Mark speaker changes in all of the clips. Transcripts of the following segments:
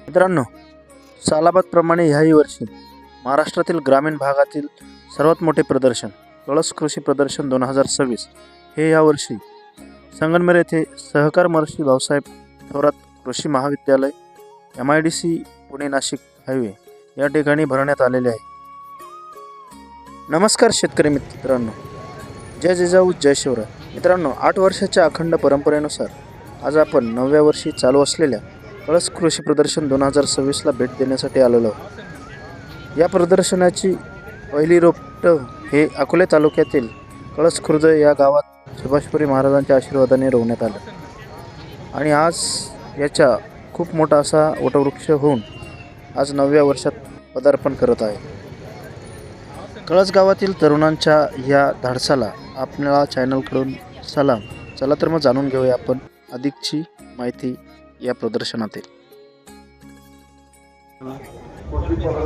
Speaker 1: मित्रांनो, सालाबादप्रमाणे ह्याही वर्षी महाराष्ट्रातील ग्रामीण भागातील सर्वात मोठे प्रदर्शन कळस कृषी प्रदर्शन 2026 हे यावर्षी संगमनेर येथे सहकार महर्षी भाऊसाहेब थोरात कृषी महाविद्यालय MIDC पुणे नाशिक हायवे या ठिकाणी भरण्यात आलेले आहे. नमस्कार शेतकरी मित्रांनो, जय जिजाऊ जय शिवराय. मित्रांनो, 8 वर्षाच्या अखंड परंपरेनुसार आज आपण 9व्या वर्षी चालू असलेल्या कळस कृषी प्रदर्शन 2026ला भेट देण्यासाठी आलेलो आहोत. या प्रदर्शनाची पहिली रोपटं हे अकोले तालुक्यातील कळस खुर्द या गावात सुभाषपुरी महाराजांच्या आशीर्वादाने रोवण्यात आलं आणि आज याचा खूप मोठा असा वटवृक्ष होऊन आज 9व्या वर्षात पदार्पण करत आहे. कळस गावातील तरुणांच्या या धाडसाला आपल्या चॅनलकडून सलाम. चला तर मग जाणून घेऊया आपण अधिकची माहिती या प्रदर्शनातील.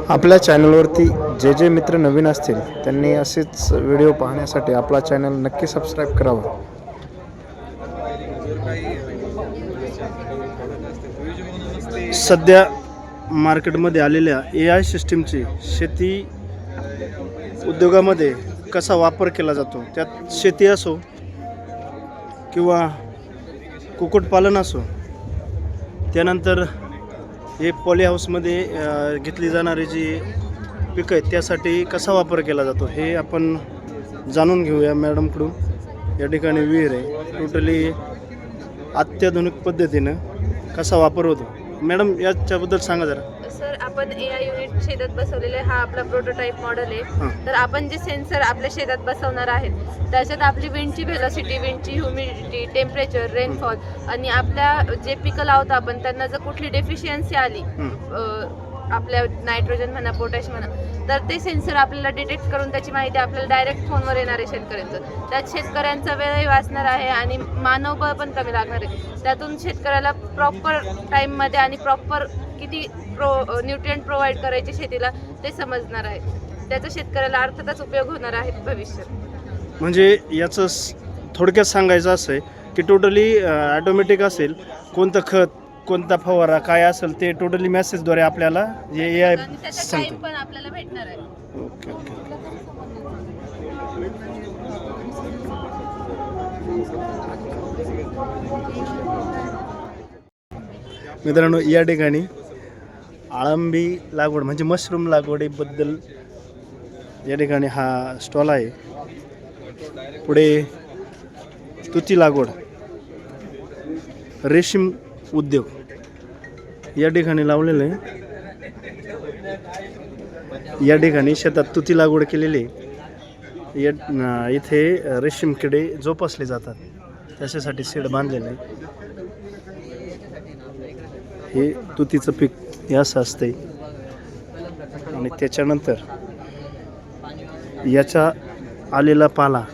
Speaker 1: आपल्या चॅनलवरती जे जे मित्र नवीन असतील त्यांनी असेच व्हिडिओ पाहण्यासाठी आपला चॅनल नक्की सबस्क्राईब करावा. सध्या मार्केटमध्ये आलेल्या AI सिस्टीमची शेती उद्योगामध्ये कसा वापर केला जातो, त्यात शेती असो किंवा कुक्कुटपालन असो, त्यानंतर हे पॉली हाऊसमध्ये घेतली जाणारी जी पिकं आहेत त्यासाठी कसा वापर केला जातो हे आपण जाणून घेऊया मॅडमकडून. या ठिकाणी विहीर आहे, टोटली अत्याधुनिक पद्धतीनं कसा वापर होतो. मॅडम, याच्याबद्दल सांगा जरा.
Speaker 2: सर, आपण AI युनिट शेतात बसवलेले हा आपला प्रोटोटाईप मॉडेल आहे. तर आपण जे सेन्सर आपल्या शेतात बसवणार आहेत त्याच्यात आपली विंडची व्हेलॉसिटी, विंडची ह्युमिडिटी, टेम्परेचर, रेनफॉल आणि आपल्या जे पिकं लावतो आपण त्यांना जर कुठली डेफिशियन्सी आली आपल्या नायट्रोजन म्हणा, पोटॅश म्हणा, तर ते सेन्सर आपल्याला डिटेक्ट करून त्याची माहिती आपल्याला डायरेक्ट फोनवर येणार आहे शेतकऱ्यांचं. त्यात शेतकऱ्यांचा वेळही वाचणार आहे आणि मानवबळ पण कमी लागणार आहे. त्यातून शेतकऱ्याला प्रॉपर टाईममध्ये आणि प्रॉपर किती न्यूट्रिएंट प्रोव्हाइड करायचे शेतीला ते समजणार आहे. त्याचा शेतकऱ्याला अर्थातच उपयोग होणार आहे भविष्यात.
Speaker 1: म्हणजे याचं थोडक्यात सांगायचं असं आहे की टोटली ॲटोमॅटिक असेल, कोणतं खत, कोणता फवारा काय असेल ते टोटली मेसेजद्वारे आपल्याला जे AI सांगतो.
Speaker 2: पण आपल्याला भेटणार आहे.
Speaker 1: ओके. मित्रांनो, या ठिकाणी आळंबी लागवड म्हणजे मशरूम लागवडीबद्दल या ठिकाणी हा स्टॉल आहे. पुढे तुती लागवड, रेशीम उद्योग या ठिकाणी लावलेलं आहे. या ठिकाणी शेतात तुती लागवड केलेली आहे. इथे रेशीम किडे जोपासले जातात त्याच्यासाठी शेड बांधलेलं आहे. हे तुतीचं पीक हे असं असतंय आणि त्याच्यानंतर याचा आलेला पाला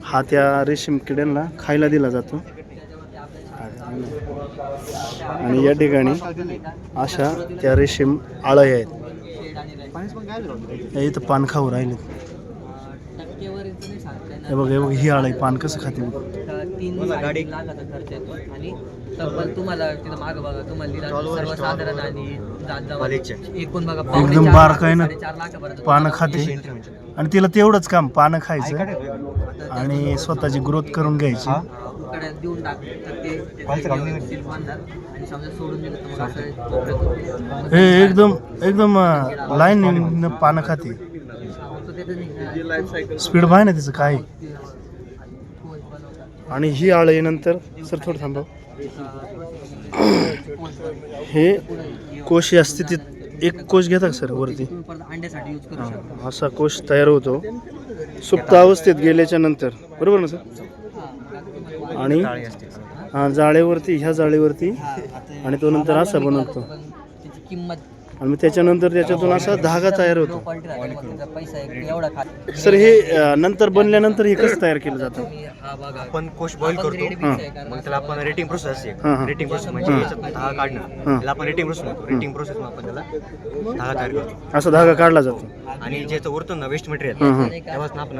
Speaker 1: हा त्या रेशीम किड्यांना खायला दिला जातो आणि या ठिकाणी अशा त्या रेशीम आळ्या आहेत. इथं पान खाऊ राहिले. हे बघ ही आळी पान कसं खाते. एकदम बारकाईनं पानं खाते आणि तिला तेवढंच काम पानं खायचं आणि स्वतःची ग्रोथ करून घ्यायची. हे एकदम लाईन पानं खाते. स्पीड पाहिजे ना तिचं काय. आणि ही आळी नंतर सर थोडं थांबव. हे कोश या स्थितीत एक कोश घेतात सर वरती, असा कोश तयार होतो सुप्त अवस्थेत गेल्याच्या नंतर, बरोबर ना सर. आणि जाळेवरती, ह्या जाळीवरती आणि तो नंतर असा बनवतो आणि त्याच्यानंतर त्याच्यातून असा धागा तयार होतो. सर, हे नंतर बनल्यानंतर हे कसं तयार केलं जातं.
Speaker 3: आपण कोश बॉईल करतो, मग त्याला आपण रेटिंग प्रोसेस असते. रेटिंग प्रोसेस म्हणजे याच्यात धागा काढणं, त्याला आपण रेटिंग प्रोसेस म्हणतो. रेटिंग प्रोसेस आपण त्याला धागा तयार करतो.
Speaker 1: असा धागा काढला जातो
Speaker 3: आणि ज्याचं उरतो ना वेस्ट मटेरियल त्यापासून आपण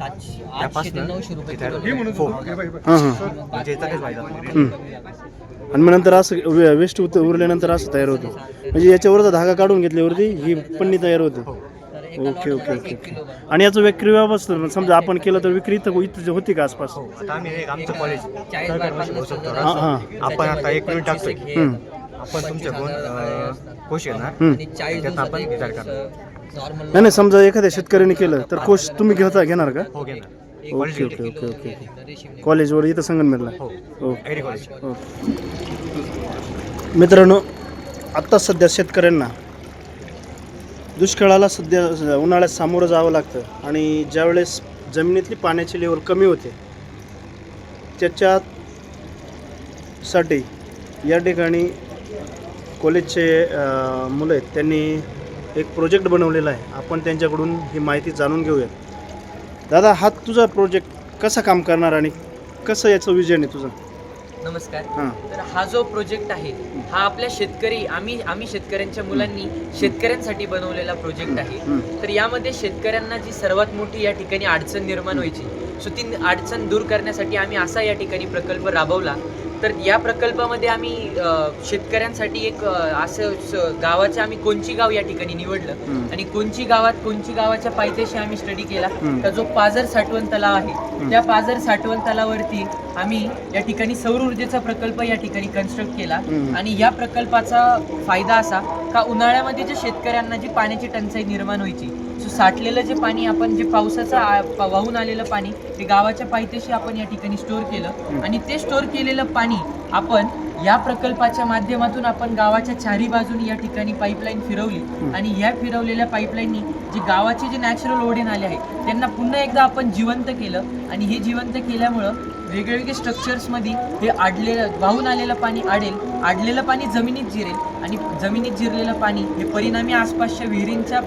Speaker 2: 800 ते 900 रुपये
Speaker 3: फोम म्हणजे याचा काहीच फायदा.
Speaker 1: आणि मग नंतर असं वेस्ट उरल्यानंतर असं तयार होतं. म्हणजे याच्यावरचा धागा काढून घेतल्यावरती ही पन्नी तयार होते. Okay okay okay okay. आणि याचं विक्री व्यवस्था समजा आपण केलं तर विक्री इथं होती का आसपास?
Speaker 3: आता आम्ही एक आमचं कॉलेज
Speaker 1: हां हां.
Speaker 3: आपण आता एक युनिट टाकतोय. आपण तुमचे कोश येणार त्यात आपण विचार करणार.
Speaker 1: नाही समजा एखाद्या शेतकऱ्याने केलं तर कोश तुम्ही घेणार का?
Speaker 3: हो घेणार.
Speaker 1: Okay okay okay okay. कॉलेजवर इथं संगमनेरला.
Speaker 3: Eddy college.
Speaker 1: मित्रांनो, आत्ता सध्या शेतकऱ्यांना दुष्काळाला सध्या उन्हाळ्यात सामोरं जावं लागतं आणि ज्यावेळेस जमिनीतली पाण्याची लेवल कमी होते त्याच्यासाठी या ठिकाणी कॉलेजचे मुलं आहेत, त्यांनी एक प्रोजेक्ट बनवलेला आहे. आपण त्यांच्याकडून ही माहिती जाणून घेऊयात. दादा, हा तुझा प्रोजेक्ट कसा काम करणार आणि कसं याचं विजन आहे तुझं?
Speaker 4: नमस्कार. तर हा जो प्रोजेक्ट आहे हा आपल्या आम्ही शेतकऱ्यांच्या मुलांनी शेतकऱ्यांसाठी बनवलेला प्रोजेक्ट आहे. तर यामध्ये शेतकऱ्यांना जी सर्वात मोठी या ठिकाणी अडचण निर्माण व्हायची, सो ती अडचण दूर करण्यासाठी आम्ही असा या ठिकाणी प्रकल्प राबवला. तर या प्रकल्पामध्ये आम्ही शेतकऱ्यांसाठी एक असं गावाचे आम्ही कोणची गाव या ठिकाणी निवडलं आणि कोणची गावाच्या पायथ्याशी आम्ही स्टडी केला. तर जो पाझर साठवण तलाव आहे त्या पाझर साठवण तलावावरती आम्ही या ठिकाणी सौर ऊर्जेचा प्रकल्प या ठिकाणी कन्स्ट्रक्ट केला. आणि या प्रकल्पाचा फायदा असा का उन्हाळ्यामध्ये जे शेतकऱ्यांना जी पाण्याची टंचाई निर्माण व्हायची, सो साठलेलं जे पाणी आपण जे पावसाचं वाहून आलेलं पाणी ते गावाच्या पायथ्याशी आपण या ठिकाणी स्टोअर केलं आणि ते स्टोअर केलेलं पाणी आपण या प्रकल्पाच्या माध्यमातून आपण गावाच्या चारी बाजूनी या ठिकाणी पाईपलाईन फिरवली आणि या फिरवलेल्या पाईपलाईननी जे गावाचे जे नॅचरल ओढे नाले आहेत त्यांना पुन्हा एकदा आपण जिवंत केलं. आणि हे जिवंत केल्यामुळं वेगवेगळे स्ट्रक्चर्समध्ये हे वाहून आलेलं पाणी आडलेलं पाणी जमिनीत जिरेल आणि जमिनीत जिरलेलं पाणी हे परिणामी आसपासच्या विहिरींच्या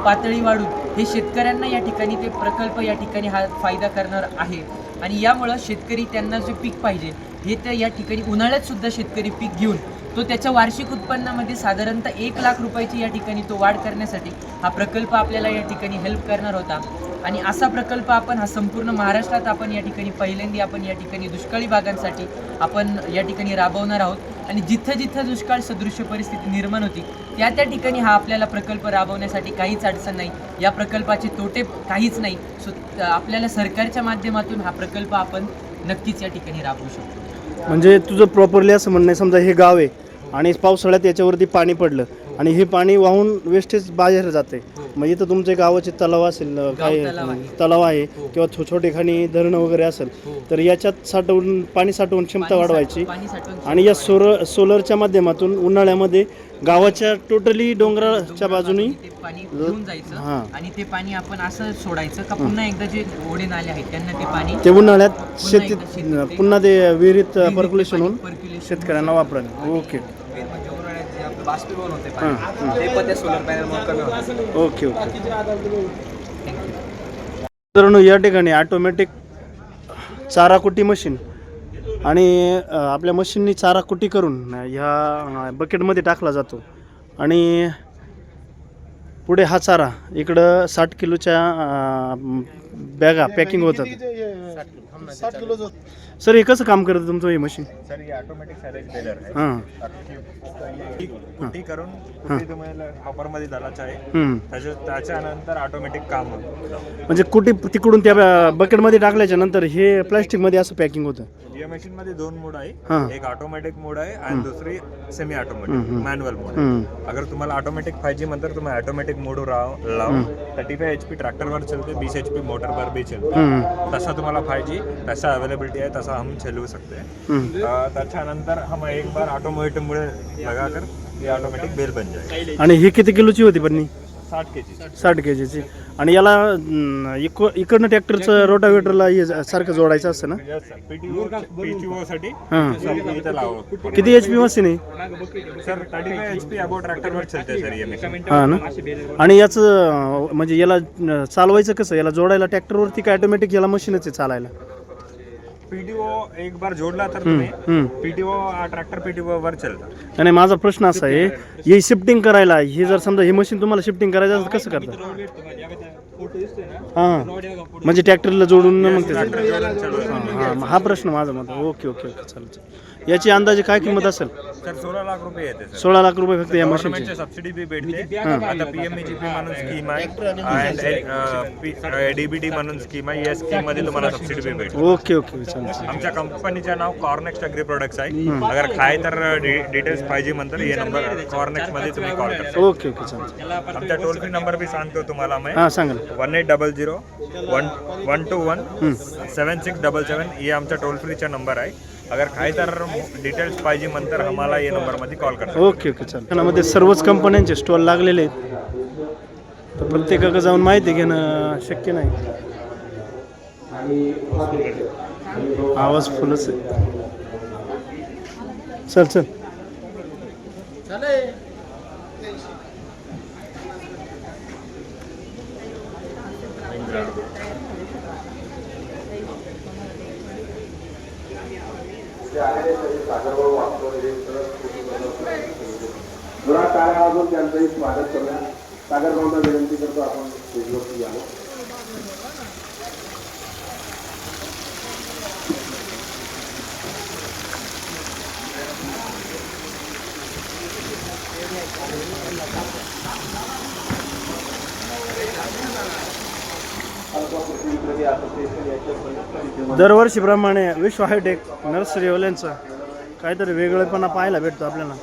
Speaker 4: पातळी वाढून हे शेतकऱ्यांना या ठिकाणी ते प्रकल्प या ठिकाणी हा फायदा करणार आहे. आणि यामुळं शेतकरी त्यांना जे पीक पाहिजे हे त्या या ठिकाणी उन्हाळ्यात सुद्धा शेतकरी पीक घेऊन तो त्याच्या वार्षिक उत्पन्नामध्ये साधारणतः 1 लाख रुपयाची या ठिकाणी तो वाढ करण्यासाठी हा प्रकल्प आपल्याला या ठिकाणी हेल्प करणार होता. आणि असा प्रकल्प आपण हा संपूर्ण महाराष्ट्रात आपण या ठिकाणी पहिल्यांदा आपण या ठिकाणी दुष्काळी भागांसाठी आपण या ठिकाणी राबवणार आहोत. आणि जिथं जिथं दुष्काळ सदृश्य परिस्थिती निर्माण होती त्या ठिकाणी हा आपल्याला प्रकल्प राबवण्यासाठी काहीच अडचण नाही. या प्रकल्पाचे तोटे काहीच नाही. सो आपल्याला सरकारच्या माध्यमातून हा प्रकल्प आपण नक्कीच या ठिकाणी राबवू शकतो.
Speaker 1: म्हणजे तुझं प्रॉपरली असं म्हणणं आहे, समजा हे गाव आहे आणि पावसाळ्यात याच्यावरती पाणी पडलं आणि हे पाणी वाहून वेस्टेज बाहेर जाते, मग इथं तुमचे गावाचे तलाव असेल, काय तलाव आहे किंवा छोटे खाणी धरणं वगैरे असेल तर याच्यात पाणी साठवून क्षमता वाढवायची आणि या सोलरच्या माध्यमातून उन्हाळ्यामध्ये गावाच्या टोटली डोंगराच्या बाजूनी
Speaker 4: पाणी घेऊन जायचं आणि ते पाणी आपण असं सोडायचं का पुन्हा एकदा जे ओढे नाले आहेत त्यांना ते पाणी
Speaker 1: ते उन्हाळ्यात शेतीत पुन्हा ते विहिरीत पर्क्युलेशन होऊन शेतकऱ्यांना वापरायला. ओके
Speaker 3: बाष्पीभवन होते ते पण त्या सोलर पॅनलमुळे कमी होतं.
Speaker 1: Okay okay. मित्रांनो, या ठिकाणी ऑटोमॅटिक चारा कुटी मशीन आणि आपल्या मशीननी चारा कुटी करून ह्या बकेटमध्ये टाकला जातो आणि पुढे हा चारा इकडं 60 किलोच्या बॅगा पॅकिंग होतात. 60 किलो. सर, हे कसं काम करतं तुमचं हे मशीन?
Speaker 5: सर, ये ऑटोमेटिक सॅलेज बेलर है.
Speaker 1: हां
Speaker 5: कुटी करून कुटी तुम्हाला हॉपरमध्ये घालायचं आहे. त्याच्यानंतर ऑटोमॅटिक काम होतं.
Speaker 1: म्हणजे कुटी तिकडून त्या बकेटमध्ये टाकल्याच्या नंतर हे प्लॅस्टिकमध्ये असं पॅकिंग होतं.
Speaker 5: या मशीन मध्ये 2 मोड आहे. एक ऑटोमॅटिक मोड आहे आणि दुसरी सेमी ऑटोमॅटिक मॅन्युअल मोड आहे. अगर तुम्हाला ऑटोमॅटिक पाहिजे म्हणतर तुम्ही ऑटोमॅटिक मोड लावून 35 HP ट्रॅक्टरवर चलते, 20 HP मोटरवर भी चलते. तसा तुम्हाला पाहिजे तसा अवेलेबिलिटी आहे, तसा हम चलवू सकते. त्याच्यानंतर हम एक बार ऑटोमेटिक मुळे लगाकर ये ऑटोमेटिक बेल बन जाए.
Speaker 1: आणि ही किती किलोची होती पन्नी?
Speaker 5: 60 kg.
Speaker 1: 60 kgची. आणि याला इकडनं ट्रॅक्टरचं रोटावेटरला सारखं जोडायचं असतं ना?
Speaker 5: PTO साठी
Speaker 1: किती HP मशीन आहे?
Speaker 5: सर 35 HP अबाउट ट्रॅक्टरवर चलते सर ये मशीन.
Speaker 1: हां ना. आणि याचं म्हणजे याला चालवायचं कसं? याला जोडायला ट्रॅक्टरवरती काय ऑटोमॅटिक याला मशीनच आहे चालायला?
Speaker 5: PTO एक बार जोडला तर तुम्ही PTO ट्रॅक्टर PTO वर चलतं.
Speaker 1: आणि माझा प्रश्न असा आहे, हे शिफ्टिंग करायला हे जर समजा हे मशीन तुम्हाला शिफ्टिंग करायचं असेल कसं करता? हां, म्हणजे ट्रॅक्टरला जोडून मग ते. हा प्रश्न माझा मत. ओके ओके ओके, चालेल. याची अंदाजे काय किंमत असेल?
Speaker 5: सर 16 लाख रुपये येते सर.
Speaker 1: 16 लाख रुपये फक्त या मशीनची.
Speaker 5: गव्हर्नमेंटची सबसिडी बी भेटते. आता PMEGP म्हणून स्कीम आहे आणि DBT म्हणून स्कीम आहे. या स्कीम मध्ये तुम्हाला सबसिडी बी भेटते.
Speaker 1: ओके ओके चालेल.
Speaker 5: आमच्या कंपनीचं नाव कॉर्नेक्स्ट अग्री प्रोडक्ट्स आहे. अगर काय तर डिटेल्स पाहिजे म्हणतात हे नंबर कॉर्नेक्स्ट मध्ये तुम्ही कॉल करा.
Speaker 1: ओके ओके चालेल.
Speaker 5: आमचा टोल फ्री नंबर बी सांगतो तुम्हाला मी.
Speaker 1: हां सांगा ना.
Speaker 5: 1800 121 7677 हे आमचा टोल फ्रीचा नंबर आहे. अगर काही तर डिटेल्स पाहिजे म्हणतर आम्हाला या नंबरमध्ये कॉल करा.
Speaker 1: ओके ओके चालेल. ठाण्यामध्ये सर्वच कंपन्यांचे स्टॉल लागलेले आहेत, तर प्रत्येकाकडे जाऊन माहिती घेणं शक्य नाही. आवाज फुलच आहे. चल चल.
Speaker 6: त्यांचंही स्वागत करूया. सागर भाऊंना विनंती करतो आपण स्टेजवरती यावं.
Speaker 1: दरवर्षीप्रमाणे विश्व हायटेक नर्सरीवाल्यांचा काहीतरी वेगळेपणा पाहायला भेटतो आपल्याला.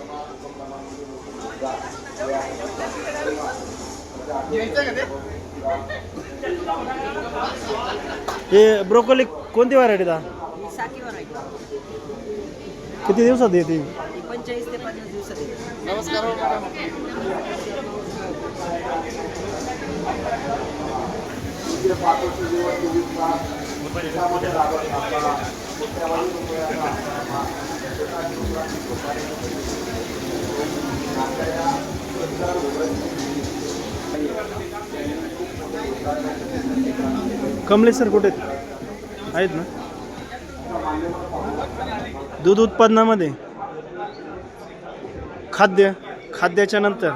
Speaker 1: हे ब्रोकोली कोणती व्हरायटी दा? किती दिवसात येते?
Speaker 7: 45 ते 50 दिवसात येते.
Speaker 1: नमस्कार. कमलेश सर कुठे आहेत ना? दूध उत्पादनामध्ये खाद्याच्या नंतर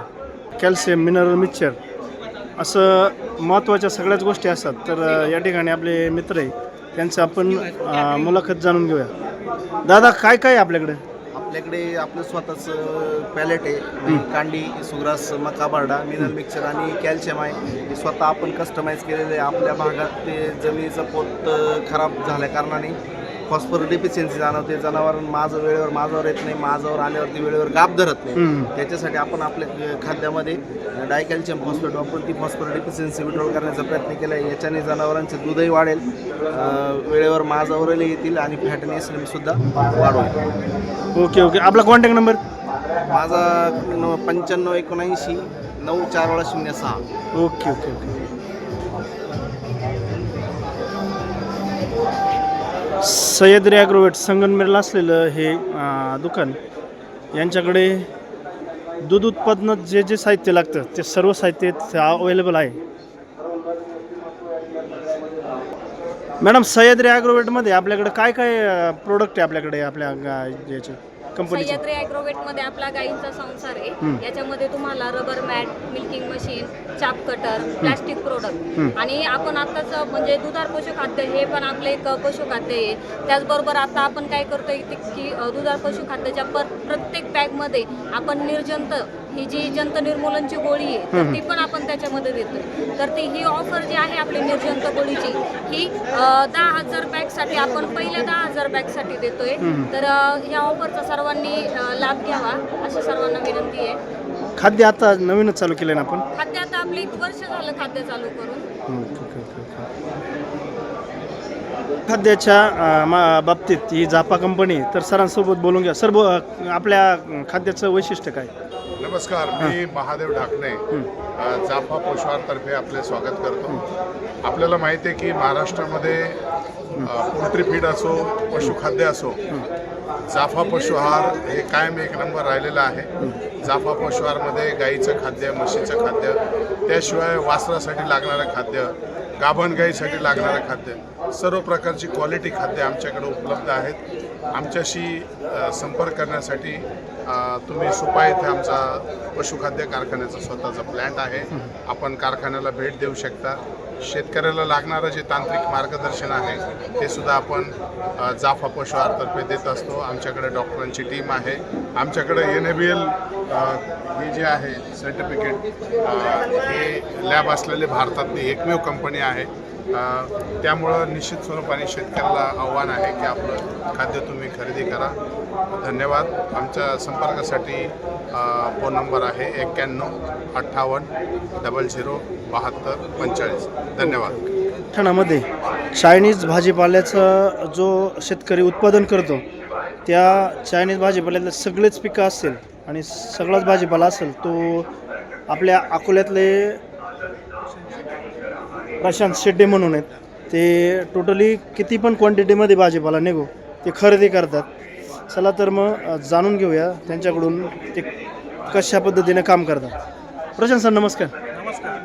Speaker 1: कॅल्शियम, मिनरल मिक्सचर असं महत्त्वाच्या सगळ्याच गोष्टी असतात. तर या ठिकाणी आपले मित्र आहे, त्यांचं आपण मुलाखत जाणून घेऊया. दादा काय काय आपल्याकडे?
Speaker 8: आपल्याकडे आपलं स्वतःचं पॅलेट आहे. कांडी, सुग्रास, मका बारडा, मिनरल मिक्सचर आणि कॅल्शियम आहे. हे स्वतः आपण कस्टमाइज केलेलं आहे. आपल्या भागात ते जमिनीचं पोत खराब झाल्या कारणाने फॉस्फरस डेफिशियन्सी जाणवते. जनावर वेळेवर माझावर येत नाही, माझावर आल्यावरती वेळेवर गाभ धरत नाही. त्याच्यासाठी आपण आपल्या खाद्यामध्ये डायकॅल्शियम फॉस्फेट वापरून ती फॉस्फरस डेफिशियन्सी विड्रॉल करण्याचा प्रयत्न केला आहे. याच्याने जनावरांचे दूधही वाढेल, वेळेवर माझावरही येतील आणि फॅट आणि एसएम सुद्धा वाढवेल.
Speaker 1: Okay okay. आपला कॉन्टॅक्ट नंबर?
Speaker 8: माझा 95 79 9406.
Speaker 1: Okay okay okay. Sahyadri Agrovet संगमनेरला असलेलं हे दुकान, यांच्याकडे दूध उत्पादनात जे जे साहित्य लागतं ते सर्व साहित्य अवेलेबल आहे. मॅडम, सह्याद्री ॲग्रोवेटमध्ये आपल्याकडे काय काय प्रोडक्ट आहे आपल्याकडे आपल्या याचे कंपनीचे?
Speaker 9: सह्याद्री ॲग्रोवेटमध्ये आपला गाईंचा संसार आहे. याच्यामध्ये तुम्हाला रबर मॅट, मिल्किंग मशीन, चाप कटर, प्लास्टिक प्रोडक्ट आणि आपण आताच म्हणजे दुधाळ पशुखाद्य हे पण आपलं एक पशुखाद्य आहे. त्याचबरोबर आता आपण काय करतोय की दुधाळ पशुखाद्याच्या प्रत्येक बॅगमध्ये आपण निर्जंत ही जी जंत निर्मूलनची गोळी आहे तर ती पण आपण त्याच्यामध्ये देतोय. तर ती ही ऑफर जी आहे आपली निर्जंत गोळीची ही 10,000 बॅगसाठी आपण पहिल्या 10,000 बॅगसाठी देतोय. तर ह्या ऑफरचा सर्वांनी लाभ घ्यावा अशी सर्वांना विनंती आहे.
Speaker 1: खाद्य आता नवीनच चालू केलं ना आपण?
Speaker 9: खाद्य आता आपलं 1 वर्ष झालं खाद्य चालू करून.
Speaker 1: खाद्याच्या बाबतीत ही जापा कंपनी, तर सरांसोबत बोलून घ्या. सर, आपल्या खाद्याचं वैशिष्ट्य काय?
Speaker 10: नमस्कार, मी महादेव ढाकणे, जाफा पशुआहारतर्फे आपले स्वागत करतो. आपल्याला माहिती आहे की महाराष्ट्रामध्ये पोल्ट्री फीड असो, पशुखाद्य असो, जाफा पशुआहार हे कायम एक नंबर राहिलेला आहे. जाफा पशुआहारमध्ये गाईचं खाद्य, म्हशीचं खाद्य, त्याशिवाय वासरासाठी लागणारं खाद्य, गाभण गाईसाठी लागणारं खाद्य, सर्व प्रकारची क्वालिटी खाद्य आमच्याकडे उपलब्ध आहेत. आमच्याशी संपर्क करण्यासाठी तुम्ही सुपा येथे आमचा पशुखाद्य कारखान्याचा स्वतःचा प्लॅन्ट आहे. आपण कारखान्याला भेट देऊ शकता. शेतकऱ्याला लागणारं जे तांत्रिक मार्गदर्शन आहे ते सुद्धा आपण जाफा पशु आहारतर्फे देत असतो. आमच्याकडे डॉक्टरांची टीम आहे. आमच्याकडे NABL हे जे आहे सर्टिफिकेट हे लॅब असलेले भारतातली एकमेव कंपनी आहे. त्यामुळं निश्चित स्वरूपाने शेतकऱ्याला आव्हान आहे की आपलं खाद्य तुम्ही खरेदी करा. धन्यवाद. आमच्या संपर्कासाठी फोन नंबर आहे 91 58 00 72 45. धन्यवाद.
Speaker 1: ठाण्यामध्ये चायनीज भाजीपाल्याचा जो शेतकरी उत्पादन करतो त्या चायनीज भाजीपाल्यातले सगळेच पिकं असतील आणि सगळाच भाजीपाला असेल तो आपल्या अकोल्यातले प्रशांत शेट्टे म्हणून आहेत. ते टोटली किती पण क्वांटिटीमध्ये भाजीपाला निघो ते खरेदी करतात. चला तर मग जाणून घेऊया त्यांच्याकडून ते कशा पद्धतीने काम करतात. प्रशांत सर नमस्कार.
Speaker 11: नमस्कार.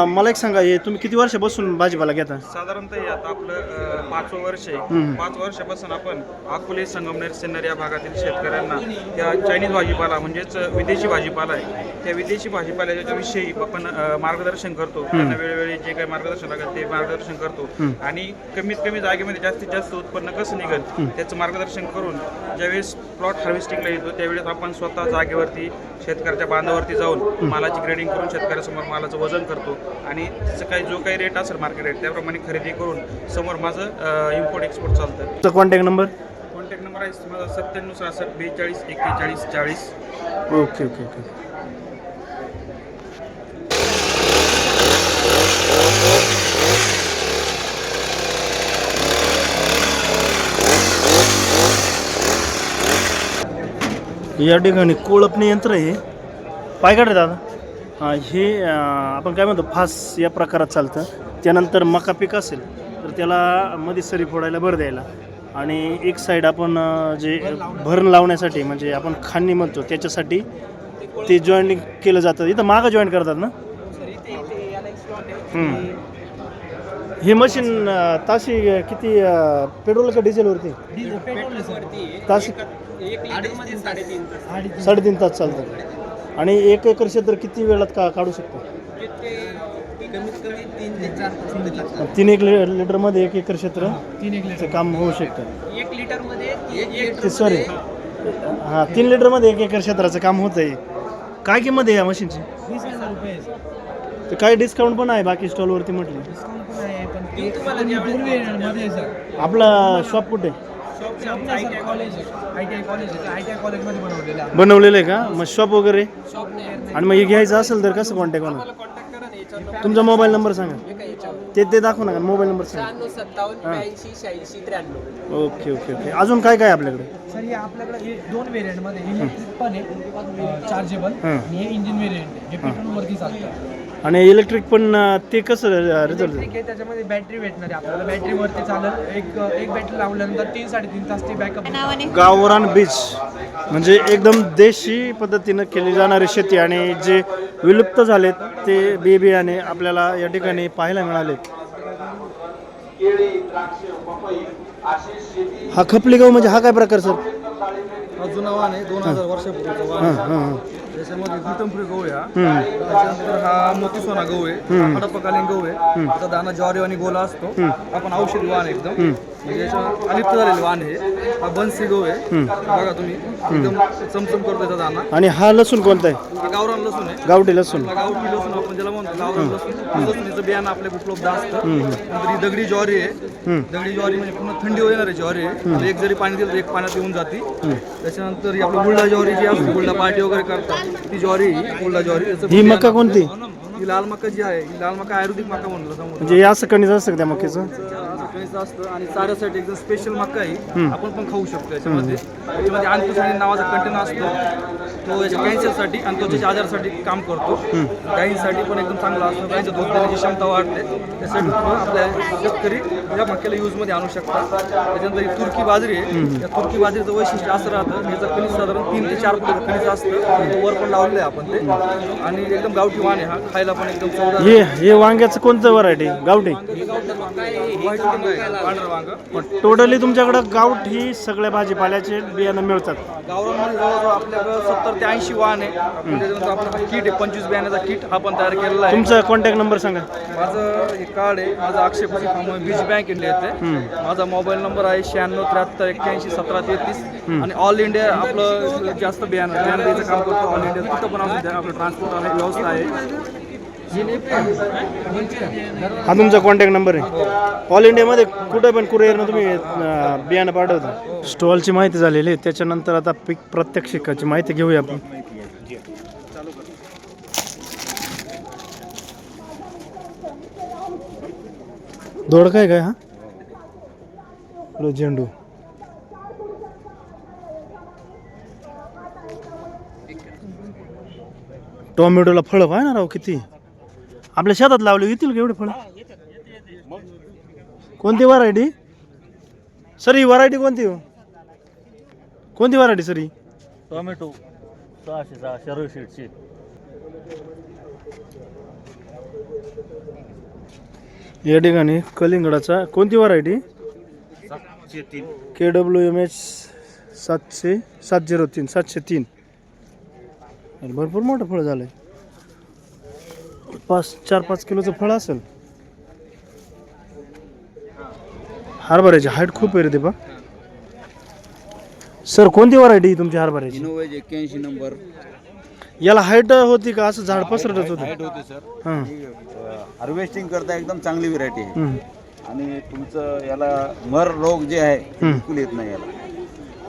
Speaker 1: मला एक सांगा, हे तुम्ही किती वर्षापासून भाजीपाला घेता?
Speaker 11: साधारणतः हे आता आपलं 5वं वर्ष आहे. 5 वर्षापासून आपण अकोले, संगमनेर, सिन्नर या भागातील शेतकऱ्यांना त्या चायनीज भाजीपाला म्हणजेच विदेशी भाजीपाला आहे त्या विदेशी भाजीपाल्याच्या विषयी आपण मार्गदर्शन करतो. त्यांना वेळोवेळी जे काही मार्गदर्शन लागेल ते मार्गदर्शन करतो आणि कमीत कमी जागेमध्ये जास्तीत जास्त उत्पन्न कसं निघेल त्याचं मार्गदर्शन करून ज्यावेळेस प्लॉट हार्वेस्टिंगला येतो त्यावेळेस आपण स्वतः जागेवरती शेतकऱ्याच्या बांधावरती जाऊन मालाची ग्रेडिंग करून शेतकऱ्यासमोर मालाचं वजन करतो आणि त्याचं काही जो काही रेट असेल मार्केट रेट त्याप्रमाणे खरेदी करून समोर माझं इम्पोर्ट एक्सपोर्ट चालतं.
Speaker 1: कॉन्टॅक्ट नंबर
Speaker 11: आहे माझा 97 66 42 41 40.
Speaker 1: Okay okay okay. या ठिकाणी कोळपणे यंत्र आहे. पाय काढ दादा. हे आपण काय म्हणतो फास या प्रकारात चालतं. त्यानंतर मका पीक असेल तर त्याला मध्ये सरी फोडायला भर द्यायला आणि एक साईड आपण जे भरण लावण्यासाठी म्हणजे आपण खांनी म्हणतो त्याच्यासाठी ते जॉईंटिंग केलं जातं. इथं मागं जॉईंट करतात ना. हे मशीन ताशी किती पेट्रोल का डिझेलवरती? ताशी 3.5 तास चालतं. आणि 1 एकर क्षेत्र किती वेळात काढू शकतो? 3 लिटरमध्ये 1 एकर क्षेत्र 3 काम होऊ शकतं.
Speaker 4: 1 लिटरमध्ये
Speaker 1: सॉरी 3 लिटरमध्ये 1 एकर क्षेत्राचं काम होतं आहे. काय किंमत आहे या मशीनची?
Speaker 7: 20,000 रुपये.
Speaker 1: तर काही डिस्काउंट पण आहे बाकी स्टॉलवरती म्हटलं?
Speaker 7: डिस्काउंट पण आहे पण ते पूर्वीमध्ये सर.
Speaker 1: आपला शॉप कुठे?
Speaker 7: कॉलेज ITI कॉलेज आहे. ITI कॉलेजमध्ये बनवलेलं आहे.
Speaker 1: बनवलेलं आहे का? मग शॉप वगैरे? आणि मग हे घ्यायचं असेल तर कसं कॉन्टॅक्ट होणार? तुमचा मोबाईल नंबर सांगा. ते दाखवू नका. मोबाईल नंबर सांगा.
Speaker 4: 97 82 86 93.
Speaker 1: Okay okay okay. अजून काय काय आपल्याकडे?
Speaker 7: सर हे आपल्याकडे 2 व्हेरियंटमध्ये इलेक्ट्रिक पण आहे चार्जेबल आणि हे इंजिन व्हेरियंट आहे जे पेट्रोलवरती चालतं.
Speaker 1: आणि इलेक्ट्रिक पण ते कसं रिझल्ट?
Speaker 7: इलेक्ट्रिक आहे त्याच्यामध्ये बॅटरी भेटणार आहे आपल्याला. बॅटरीवरती चालेल. एक बॅटरी लावल्यानंतर 3-3.5 तास ती बॅकअप.
Speaker 1: गावरान बीज म्हणजे एकदम देशी पद्धतीनं केली जाणारी शेती आणि जे विलुप्त झालेत ते बी बियाणे आपल्याला या ठिकाणी पाहायला मिळाले. हा खपली गहू म्हणजे हा काय प्रकार सर?
Speaker 8: जुना वाण आहे 2000 वर्षापूर्वीचा वाण आहे. त्याच्यामध्ये ग्लुटन गहू आहे. त्याच्यानंतर हा मोती सोना गहू आहे. हडपकालीन गहू आहे. त्याचा दाना ज्वारी आणि गोला असतो. आपण औषधी वाण एकदम म्हणजे अलिप्त झालेले वाण आहे. हा बनसी गहू आहे. बघा तुम्ही एकदम चमचम करतो त्याचा दाना.
Speaker 1: आणि हा लसूण कोणता आहे?
Speaker 8: हा गावरान लसूण आहे.
Speaker 1: गावठी लसूण.
Speaker 8: गावठी लसूण आपण ज्याला म्हणतो गावरान लसूण. लसूणीचं बियाणं आपल्याला उपलब्ध असतं. नंतर ही दगडी ज्वारी आहे. दगडी ज्वारी म्हणजे पूर्ण थंडी येणारी ज्वारी आहे. एक जरी पाणी दिलं तर 1 पाण्यात येऊन जाते. त्याच्यानंतर ही आपली गुलडा ज्वारी जी असते गुलडा पार्टी वगैरे करतात ती ज्वारी गुलडा ज्वारी.
Speaker 1: ही मका कोणती?
Speaker 8: ही लाल मका जी आहे ही लाल मका आयुर्वेदिक मका म्हणलं समोर
Speaker 1: म्हणजे हे असं कणीस असतं त्या मक्याचं?
Speaker 8: असतं आणि चाऱ्यासाठी एकदम स्पेशल मका आहे. आपण पण खाऊ शकतो. याच्यामध्ये अँथोसायनिन नावाचा कंटेन असतो.
Speaker 11: तो याच्या कॅन्सरसाठी आणि त्वचेच्या आजारासाठी काम करतो. गायींसाठी पण एकदम चांगला असतो. गायीचं दूध देण्याची क्षमता वाढते. त्यासाठी तुम्ही आपल्या शेतकरी या मक्याला यूजमध्ये आणू शकता. त्याच्यानंतर ही तुर्की बाजरी आहे. या तुर्की बाजरीचं वैशिष्ट्य असं राहतं, याचं कणीस साधारण 3 ते 4 फुट कणीस असतं. वर पण लावलेलं आहे आपण ते, आणि एकदम गावठी वाण आहे हा. खायला पण एकदम चवदार.
Speaker 1: हे वांग्याचं कोणतं व्हरायटी गावठी?
Speaker 11: पांढरं वांग.
Speaker 1: टोटली तुमच्याकडं गावठी सगळ्या भाजीपाल्याचे बियाणं मिळतात.
Speaker 11: गावरानमध्ये जवळजवळ आपल्याकडं 70 ते 80 वाहन आहे. त्याच्यानंतर आपलं किट आहे, 25 बियाण्याचा किट हा पण तयार केलेला आहे.
Speaker 1: तुमचा कॉन्टॅक्ट नंबर सांगा.
Speaker 11: माझं हे कार्ड आहे, माझं अक्षय कृषी फार्म बीज बँक इंडिया येते. माझा मोबाईल नंबर आहे 96 73 81 17 33. आणि ऑल इंडिया आपलं जास्त बियाणं द्यायचं काम करतो. ऑल इंडिया कुठं पण असू द्या, आपलं ट्रान्सपोर्ट आहे, व्यवस्था आहे.
Speaker 1: हा तुमचा कॉन्टॅक्ट नंबर आहे. ऑल इंडियामध्ये कुठे पण कुरिअरनं तुम्ही बियाणं पाठवता. स्टॉलची माहिती झालेली आहे. त्याच्यानंतर आता पीक प्रात्यक्षिकाची माहिती घेऊया आपण. दोडका आहे काय हा? झेंडू. टोमॅटोला फळं पाय ना राव किती. आपल्या शेतात लावले येतील का एवढे फळं? कोणती व्हरायटी सर? ही व्हरायटी कोणती हो? कोणती व्हरायटी सर ही?
Speaker 3: टोमॅटो 600
Speaker 1: या ठिकाणी कलिंगडाचा कोणती व्हरायटी? KWMH 703. भरपूर मोठं फळ झालंय. 4-5 किलोचं फळ असेल. हरभऱ्याची हाईट खूप आहे रे ते बा. सर कोणती व्हरायटी तुमची हरभऱ्याची?
Speaker 8: 81 नंबर.
Speaker 1: याला हाईट होती का असं झाड पसरतच होतं?
Speaker 8: हाईट होते सर.
Speaker 1: हां.
Speaker 8: हार्वेस्टिंग करता एकदम चांगली व्हरायटी आहे. आणि तुमचं याला मर रोग जे आहे ते बिलकुल येत नाही याला.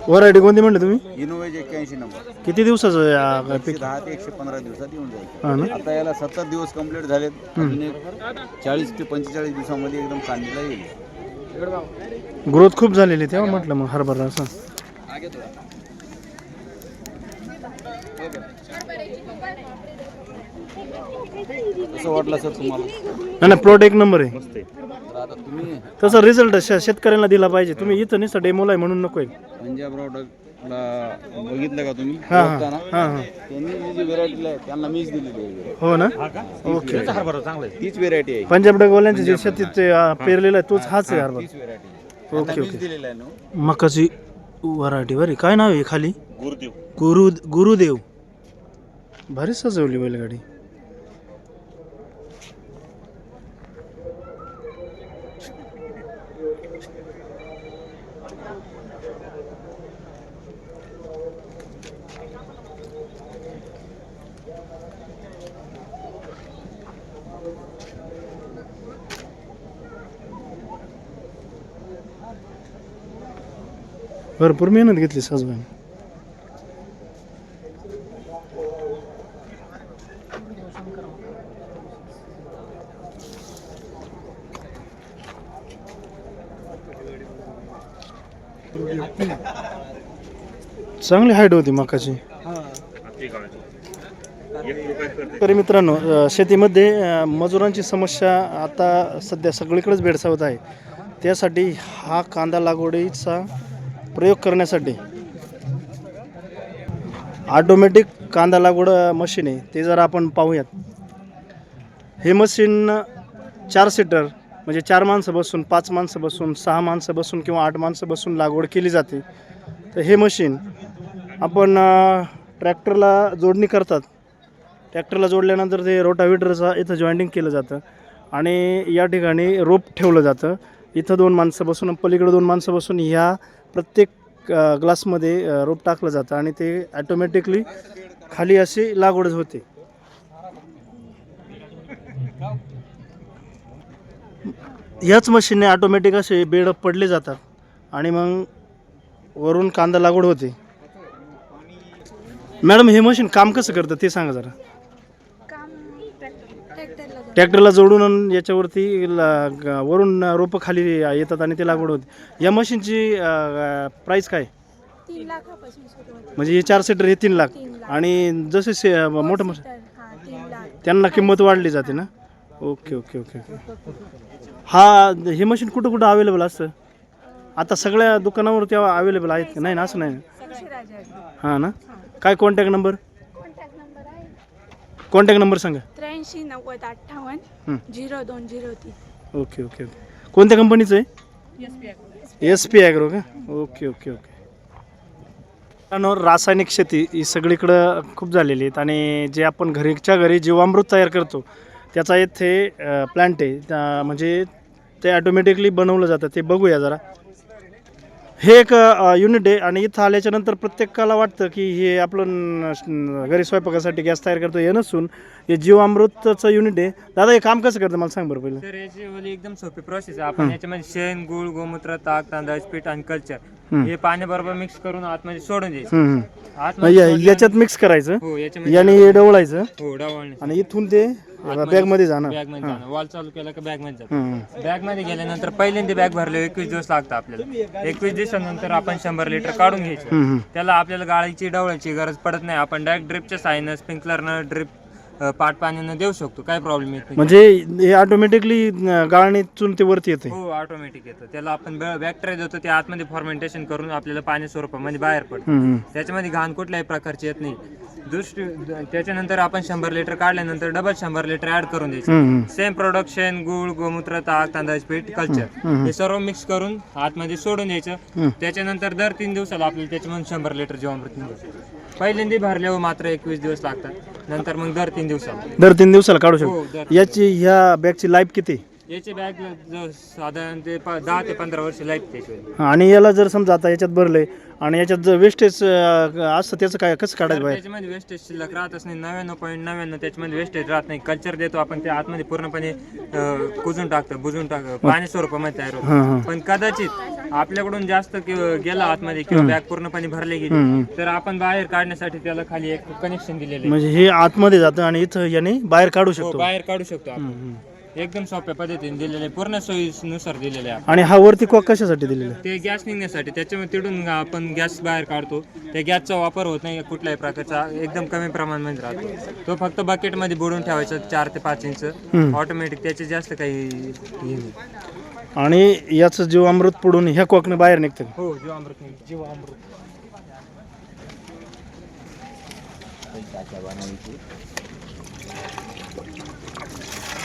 Speaker 1: व्हरायटी कोणती म्हणले तुम्ही?
Speaker 8: इनोवेज 81 नंबर.
Speaker 1: किती दिवसाचं या पीक?
Speaker 8: 10 ते 115 दिवसात येऊन जाईल.
Speaker 1: हां ना.
Speaker 8: आता याला 70 दिवस कंप्लीट झालेत. अजून एक 40 ते 45 दिवसामध्ये एकदम कांदीला येईल.
Speaker 1: ग्रोथ खूप झालेली तेव्हा म्हटलं मग हरभरा असं.
Speaker 8: कसं वाटलं सर तुम्हाला?
Speaker 1: नाही प्लॉट एक नंबर आहे.
Speaker 8: आता तुम्ही
Speaker 1: तसा रिझल्ट शेतकऱ्यांना दिला पाहिजे. तुम्ही इथं नुसतं डेमोला आहे म्हणून नको आहे.
Speaker 8: पंजाब प्रॉडक्टला बघितलं का तुम्ही?
Speaker 1: हां
Speaker 8: ओळखता
Speaker 1: हां
Speaker 8: ना? त्यांनी जी व्हेरायटी आहे त्यांना मीच दिलेली आहे.
Speaker 1: हो ना. ओके.
Speaker 8: तीच व्हेरायटी आहे.
Speaker 1: पंजाब डगवाल्यांच्या जे शेतीत पेरलेला आहे तोच हाच आहे हरभरा.
Speaker 8: तीच व्हेरायटी
Speaker 1: ओके ओके.
Speaker 8: दिलेला आहे ना.
Speaker 1: मकाची व्हरायटी बरी. काय नाव आहे खाली?
Speaker 5: गुरुदेव.
Speaker 1: गुरुदेव. भारी सजवली बैलगाडी. भरपूर मेहनत घेतली सजवायला. चांगली हाईट होती मकाची. तरी मित्रांनो शेतीमध्ये मजुरांची समस्या आता सध्या सगळीकडेच भेडसावत आहे. त्यासाठी हा कांदा लागवडीचा प्रयोग करण्यासाठी ऑटोमॅटिक कांदा लागवड मशीन आहे. ते जर आपण पाहूयात. हे मशीन 4 सीटर म्हणजे 4 माणसं बसून, 5 माणसं बसून, 6 माणसं बसून किंवा 8 माणसं बसून लागवड केली जाते. तर हे मशीन आपण ट्रॅक्टरला जोडणी करतात. ट्रॅक्टरला जोडल्यानंतर ते रोटावेटरचा इथं जॉईंटिंग केलं जातं आणि या ठिकाणी रोप ठेवलं जातं. इथं 2 माणसं बसून आणि पलीकडे 2 माणसं बसून ह्या प्रत्येक ग्लासमध्ये रोप टाकलं जातं आणि ते ॲटोमॅटिकली खाली अशी लागवड होते. याच मशीनने ऑटोमॅटिक असे बेड पडले जातात आणि मग वरून कांदा लागवड होते. मॅडम हे मशीन काम कसं करतं ते सांगा जरा. ट्रॅक्टरला जोडून याच्यावरती वरून रोपं खाली येतात आणि ते लागवड होते. या मशीनची प्राईस काय?
Speaker 12: 3 लाखापासून सुरू होते.
Speaker 1: म्हणजे हे 4 सीटर हे 3 लाख
Speaker 12: 3 लाख.
Speaker 1: आणि जसे मोठं मोठं
Speaker 12: हां 3 लाख.
Speaker 1: त्यांना किंमत वाढली जाते ना. Okay okay okay okay. हा हे मशीन कुठं कुठं अवेलेबल असतं आता सगळ्या दुकानावरती अवेलेबल आहेत का? नाही ना असं नाही ना. हां ना. काय कॉन्टॅक्ट नंबर
Speaker 12: कॉन्टॅक्ट नंबर आहे
Speaker 1: कॉन्टॅक्ट नंबर सांगा.
Speaker 12: 83 90 58 0203.
Speaker 1: Okay okay okay. कोणत्या कंपनीचं आहे? SP ॲग्रो का? Okay okay okay. रासायनिक शेती ही सगळीकडं खूप झालेली आहेत आणि जे आपण घरीच्या घरी जीवामृत तयार करतो त्याचा इथे प्लांट आहे म्हणजे ते ॲटोमॅटिकली बनवलं जातं. ते बघूया जरा. हे एक युनिट आहे आणि इथं आल्याच्यानंतर प्रत्येकाला वाटतं की हे आपलं घरी स्वयंपाकासाठी गॅस तयार करतो हे नसून हे जीवामृतचं युनिट आहे. दादा हे काम कसं करतं मला सांग बरं पहिलं.
Speaker 3: तर याची एकदम सोपी प्रोसेस आहे. आपण याच्यामध्ये शेण, गूळ, गोमूत्र, ताक, तांदळाचं पीठ आणि कल्चर हे पाण्याबरोबर मिक्स करून आतमध्ये सोडून द्यायचं.
Speaker 1: याच्यात मिक्स करायचं
Speaker 3: हो याच्यामध्ये
Speaker 1: याने डवळायचं
Speaker 3: हो डावळणे
Speaker 1: आणि इथून ते बॅगमध्ये जाणार.
Speaker 3: बॅग मध्ये जाणं वॉल चालू केला का बॅग मध्ये जातं. बॅग मध्ये गेल्यानंतर पहिल्यांदा बॅग भरले 21 दिवस लागतात आपल्याला. 21 दिवसानंतर आपण 100 लिटर काढून घ्यायचं. त्याला आपल्याला गाळीची डवळायची गरज पडत नाही. आपण डायरेक्ट ड्रिपच्या साहाय्यानं स्प्रिंकलरनं ड्रिप पाट पाण्यानं देऊ शकतो. काय प्रॉब्लेम येत नाही.
Speaker 1: म्हणजे हे ऑटोमॅटिकली गाळणीतून ते वरती येते.
Speaker 3: हो ऑटोमॅटिक येतं. त्याला आपण बॅक्टेरिया देतो ते आतमध्ये फॉर्मेंटेशन करून आपल्याला पाणी स्वरूपामध्ये बाहेर पडतं. त्याच्यामध्ये घाण कुठल्याही प्रकारची येत नाही. त्याच्यानंतर आपण 100 लिटर काढल्यानंतर डबल 100 लिटर ऍड करून द्यायचं. सेम प्रोडक्शन गूळ, गोमूत्र, ताक, तांदळाचं पीठ, कल्चर हे सर्व मिक्स करून आतमध्ये सोडून द्यायचं. त्याच्यानंतर दर 3 दिवसाला आपल्याला त्याच्यामध्ये 100 लिटर जीवामृत निघायचं. पहिल्यांदा भरल्यावर मात्र 21 दिवस लागतात. नंतर मग दर 3 दिवसाला काढू शकतो. याची ह्या बॅगची लाईफ किती? याची बॅग साधारण 10 ते 15 वर्ष लाईफ त्याची.
Speaker 1: आणि याला जर समजा आता याच्यात भरले आणि याच्यात जर वेस्टेज असतं त्याचं काय कसं काढायचं बाहेर?
Speaker 3: त्याच्यामध्ये वेस्टेज शिल्लक राहतच नाही. 99.99 त्याच्यामध्ये वेस्टेज राहत नाही. कल्चर देतो आपण ते आतमध्ये पूर्णपणे कुजून टाकतं बुजून टाकतं पाणी स्वरूपामध्ये तयार होतं. पण कदाचित आपल्याकडून जास्त गेला आतमध्ये किंवा बॅग पूर्णपणे भरली गेली तर आपण बाहेर काढण्यासाठी त्याला खाली एक कनेक्शन दिलेलं
Speaker 1: म्हणजे हे आतमध्ये जातं आणि इथं याने बाहेर काढू शकतो.
Speaker 3: बाहेर काढू शकतो आपण. एकदम सोप्या पद्धतीने दिलेले पूर्ण सोयीनुसार दिलेले आहे.
Speaker 1: आणि हा वरती कॉक कशासाठी दिलेला आहे?
Speaker 3: ते गॅस निघण्यासाठी. त्याच्यामध्ये तिथून आपण गॅस बाहेर काढतो. त्या गॅसचा वापर होत नाही कुठल्याही प्रकारचा. एकदम कमी प्रमाणामध्ये राहतो. तो फक्त बकेटमध्ये बुडून ठेवायचा 4 ते 5 इंच ऑटोमॅटिक. त्याचे जास्त काही हे नाही.
Speaker 1: आणि याचं जीवामृत पडून ह्या कॉकने बाहेर निघतं.
Speaker 3: हो जीवामृत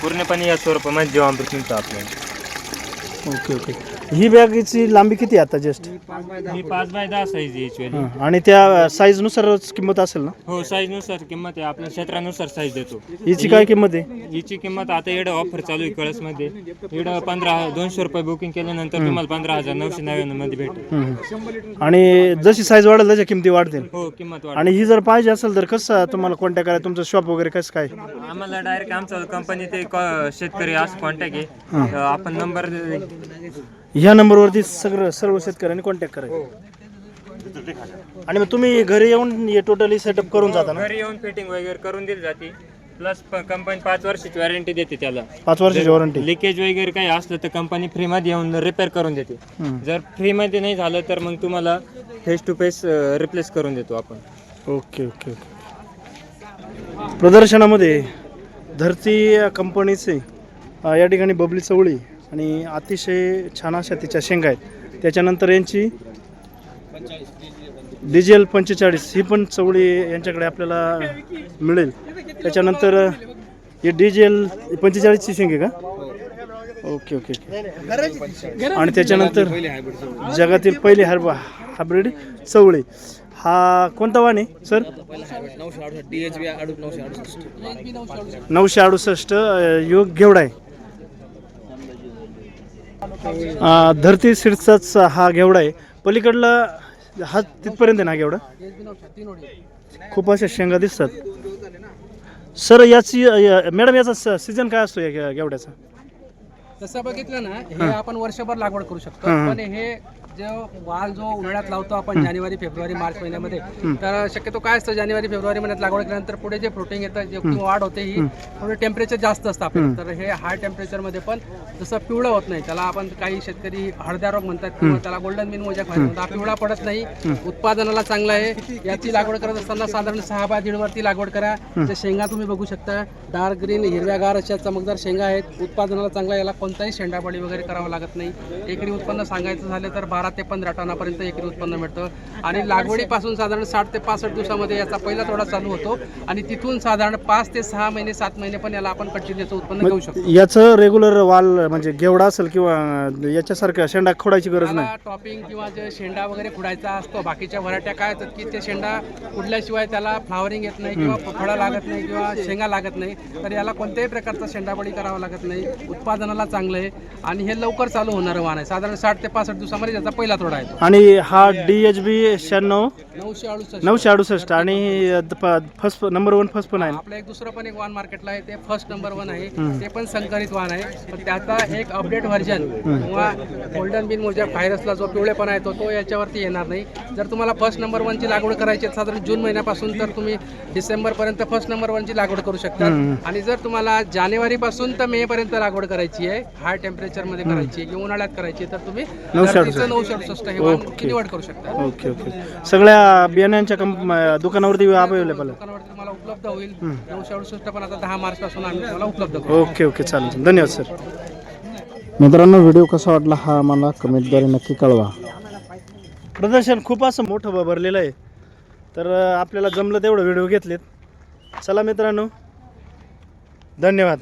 Speaker 3: पूर्णपणे या स्वरूपामध्ये जीवामृत मिळतं आपल्याला.
Speaker 1: Okay okay. ही बॅगची लांबी किती आहे आता जस्ट?
Speaker 3: ही 5 बाय 10 साईज याची.
Speaker 1: आणि त्या साईजनुसारच किंमत असेल ना?
Speaker 3: हो साईजनुसार किंमत आहे. आपल्या क्षेत्रानुसार साईज देतो.
Speaker 1: हिची काय किंमत आहे?
Speaker 3: हिची किंमत आता एवढं ऑफर चालू आहे कळसमध्ये. एवढं 200 रुपये बुकिंग केल्यानंतर तुम्हाला 15,999 मध्ये भेटेल.
Speaker 1: आणि जशी साईज वाढेल त्याच्या किमती वाढतील.
Speaker 3: हो किंमत वाढ.
Speaker 1: आणि ही जर पाहिजे असेल तर कसं तुम्हाला कॉन्टॅक्ट करायचं? तुमचं शॉप वगैरे कसं काय?
Speaker 3: आम्हाला डायरेक्ट आमचा कंपनी ते शेतकरी असं कॉन्टॅक्ट आहे. आपण नंबर
Speaker 1: ह्या नंबरवरती सर्व शेतकऱ्यांनी कॉन्टॅक्ट करायचं. आणि मग तुम्ही घरी येऊन हे टोटली सेटअप करून जाता ना?
Speaker 3: घरी येऊन फिटिंग वगैरे करून दिली जाते. प्लस कंपनी 5 वर्षाची वॉरंटी देते. त्याला
Speaker 1: 5 वर्षाची वॉरंटी.
Speaker 3: लिकेज वगैरे काही असलं तर कंपनी फ्रीमध्ये येऊन रिपेअर करून देते. जर फ्रीमध्ये नाही झालं तर मग तुम्हाला फेस टू फेस रिप्लेस करून देतो आपण.
Speaker 1: Okay okay okay. प्रदर्शनामध्ये धरती कंपनीचे या ठिकाणी बबली चवळी आणि अतिशय छान अशा तिच्या शेंगा आहेत. त्याच्यानंतर यांची डिझेल 45 ही पण चवळी यांच्याकडे आपल्याला मिळेल. त्याच्यानंतर ही डिझेल 45ची शेंगे का? Okay okay okay. आणि त्याच्यानंतर जगातील पहिली हायब्रिड चवळी. हा कोणता वाण आहे सर? 968 योग घेवडा आहे. धरती सीड्सचाच हा घेवडा आहे. पलीकडला हा तिथपर्यंत आहे ना घेवडा? खूप अशा शेंगा दिसतात. सर याची मॅडम याचा सीझन काय असतो या घेवड्याचा?
Speaker 7: तसं बघितलं ना हे आपण वर्षभर लागवड करू शकतो. पण हे वाल जो उन्हाळ्यात लावतो आपण जानेवारी फेब्रुवारी मार्च महिन्यामध्ये, तर शक्यतो काय असतं जानेवारी फेब्रुवारी महिन्यात लागवड केल्यानंतर पुढे जे प्रोटीन येतं जे किंवा वाढ होते ही थोडं टेम्परेचर जास्त असतं आपल्याला. तर हे हाय टेम्परेचरमध्ये पण जसं पिवळं होत नाही, त्याला आपण काही शेतकरी हळद्या रोग म्हणतात किंवा त्याला गोल्डन बीन मोजॅक म्हणतात, हा पिवळा पडत नाही, उत्पादनाला चांगला आहे. याची लागवड करत असताना साधारण 6 बाय 1.5 वरती लागवड करा. त्या शेंगा तुम्ही बघू शकता, डार्क ग्रीन हिरव्यागार अशा चमकदार शेंगा आहेत. उत्पादनाला चांगला, याला कोणताही शेंडाबळी वगैरे करावं लागत नाही. एकरी उत्पन्न सांगायचं झालं तर 12 ते 15 टनापर्यंत एकरी उत्पन्न मिळतं. आणि लागवडीपासून साधारण 60 ते 65 दिवसामध्ये याचा पहिला तोडा चालू होतो आणि तिथून साधारण 5 ते 6 महिने 7 महिने पण याला आपण कंटिन्यूचं उत्पन्न घेऊ शकतो.
Speaker 1: याचं रेग्युलर वाल म्हणजे गेवडा असेल किंवा याच्यासारखं शेंडा खोडायची गरज नाही.
Speaker 7: टॉपिंग किंवा जे शेंडा वगैरे खुडायचा असतो, बाकीच्या व्हरायट्या काय असतात की ते शेंडा खुडल्याशिवाय त्याला फ्लावरिंग येत नाही किंवा फळं लागत नाही किंवा शेंगा लागत नाही. तर याला कोणत्याही प्रकारचा शेंडाबळी करावा लागत नाही. उत्पादनाला चांगलं आहे आणि हे लवकर चालू होणारं वाण आहे. साधारण 60 ते 65 दिवसामध्ये त्याचा पहिला तोडा आहे.
Speaker 1: आणि हा DHB 968 आणि फर्स्ट नंबर 1 फर्स्ट पण आहे.
Speaker 7: आपलं एक दुसरं पण एक वाण मार्केटला आहे, ते फर्स्ट नंबर 1 आहे. ते पण संकरित वाण आहे, पण त्याचा एक अपडेट व्हर्जन किंवा गोल्डन बीन मोजॅक व्हायरसला जो पिवळेपणा येतो तो याच्यावरती येणार नाही. जर तुम्हाला फर्स्ट नंबर 1 ची लागवड करायची आहे साधारण जून महिन्यापासून, तर तुम्ही डिसेंबरपर्यंत फर्स्ट नंबर 1 ची लागवड करू शकता. आणि जर तुम्हाला जानेवारीपासून तर मे पर्यंत लागवड करायची आहे, हाय टेम्परेचरमध्ये करायची आहे किंवा उन्हाळ्यात करायची आहे, तर तुम्ही 968 हे वाण निवड करू शकता.
Speaker 1: Okay okay. सगळ्या बियाण्यांच्या दुकानावरती अवेलेबल आहे.
Speaker 7: दुकानावरती तुम्हाला उपलब्ध होईल. 968 पण आता 10 मार्च पासून आम्ही तुम्हाला उपलब्ध करू.
Speaker 1: ओके ओके चालेल. धन्यवाद सर. मित्रांनो, व्हिडिओ कसा वाटला हा मला कमेंटद्वारे नक्की कळवा. प्रदर्शन खूप असं मोठं भरलेलं आहे, तर आपल्याला जमलं तेवढं व्हिडिओ घेतलेत. चला मित्रांनो, धन्यवाद.